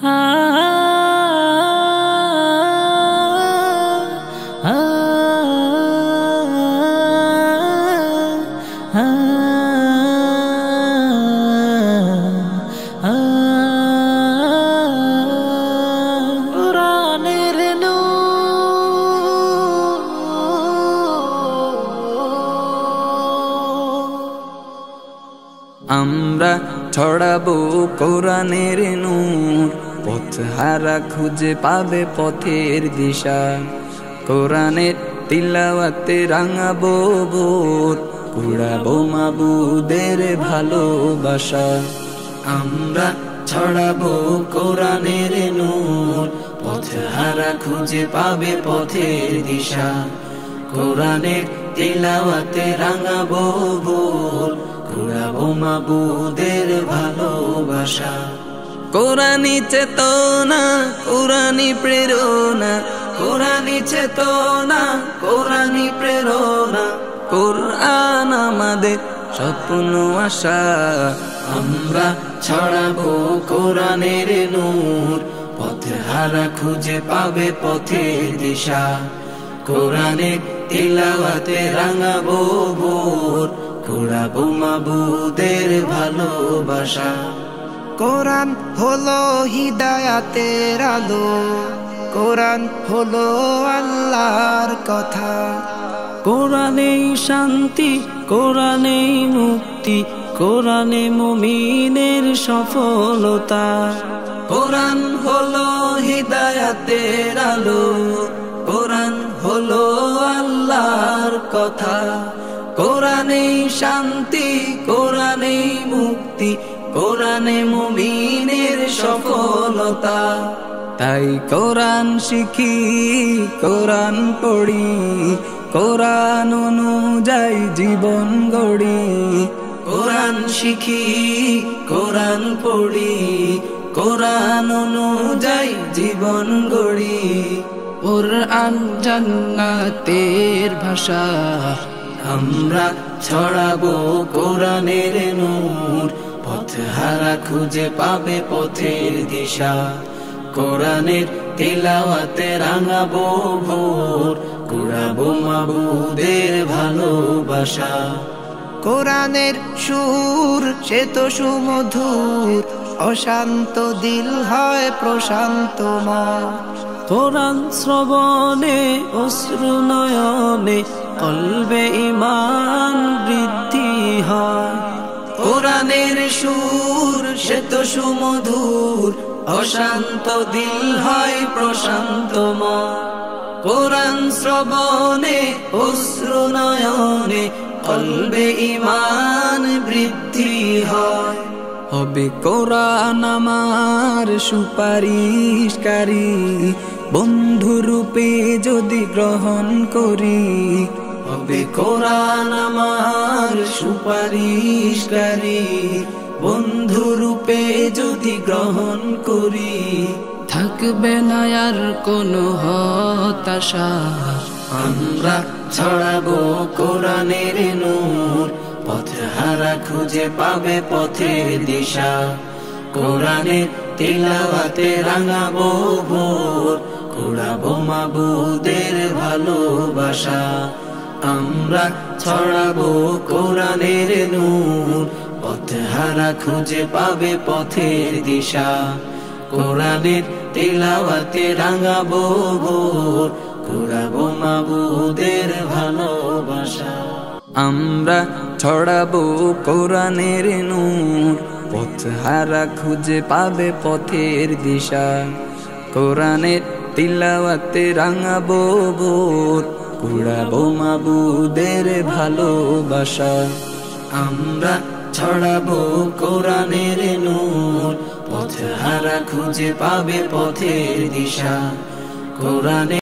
আমরা ছড়াবো কোরআনের নূর, পথহারা খুঁজে পাবে পথের দিশা। কোরআনের তিলাওয়াতে রাঙাবো ভোর, কুড়াবো মাবুদের ভালোবাসা। আমরা ছড়াবো কোরআনের নূর, পথহারা খুঁজে পাবে পথের দিশা। কোরআনের তিলাওয়াতে রাঙাবো ভোর, কুড়াবো মাবুদের ভালোবাসা। কোরআনি চেতনা, কোরআনি প্রেরণা, কোরআনি চেতনা, কোরআনি প্রেরণা। কোরআন আমাদের স্বপ্ন আশা। আমরা ছড়াবো কোরআনের নূর, পথহারা খুঁজে পাবে পথের দিশা। কোরআনের তিলাওয়াতে রাঙাবো ভোর, কুড়াবো মাবুদের ভালোবাসা। কোরআন হলো হিদায়াতের আলো, কোরআন হলো আল্লাহর কথা। কোরআনেই শান্তি, কোরআনেই মুক্তি, কোরআনে মুমিনের সফলতা। কোরআন হলো হিদায়াতের আলো, কোরআন হলো আল্লাহর কথা। কোরআনেই শান্তি, কোরআনেই মুক্তি, কোরআনে মুমিনের সফলতা। তাই কোরআন শিখি, কোরআন পড়ি, কোরআন অনুযায়ী জীবন গড়ি। কোরআন শিখি, কোরআন পড়ি, কোরআন অনুযায়ী জীবন গড়ি। কোরআন জান্নাতের ভাষা। আমরা ছড়াবো কোরআনের নূর, পথহারা খুঁজে পাবে পথের দিশা। কোরআনের তিলাওয়াতে রাঙাবো ভোর, কুড়াবো মাবুদের ভালোবাসা। কোরআনের সুর সে তো সুমধুর, অশান্ত দিল হয় প্রশান্ত মন। কোরআন শ্রবণে অশ্রু নয়নে কলবে ঈমান বৃদ্ধি হয়। কোরআনের সুর সে তো সুমধুর, অশান্ত দিল হয় প্রশান্ত মন। কোরআন শ্রবণে অশ্রু নয়নে কলবে ঈমান বৃদ্ধি হয়। হবে কোরআন আমার সুপারিশকারী, বন্ধুরূপে যদি গ্রহণ করি। হবে কোরআন আমার সুপারিশকারী, বন্ধুরূপে যদি গ্রহণ করি। থাকবে না আর কোনো হতাশা। আমরা ছড়াবো কোরআনের নূর, পথহারা খুঁজে পাবে পথের দিশা। কোরআনের তিলাওয়াতে রাঙাবো ভোর, কুড়াবো মাবুদের ভালোবাসা। আমরা ছড়াবো কোরআনের নূর, পথহারা খুঁজে পাবে পথের দিশা। কোরআনের তিলাওয়াতে রাঙাবো ভোর, কুড়াবো মাবুদের ভালোবাসা। আমরা ছড়াবো কোরআনের নূর, পথহারা খুঁজে পাবে পথের দিশা। কোরআনের তিলাওয়াতে রাঙাবো ভোর, কুড়াবো মাবুদের ভালোবাসা। আমরা ছড়াবো কোরআনের নূর, পথহারা খুঁজে পাবে পথের দিশা। কোরআনের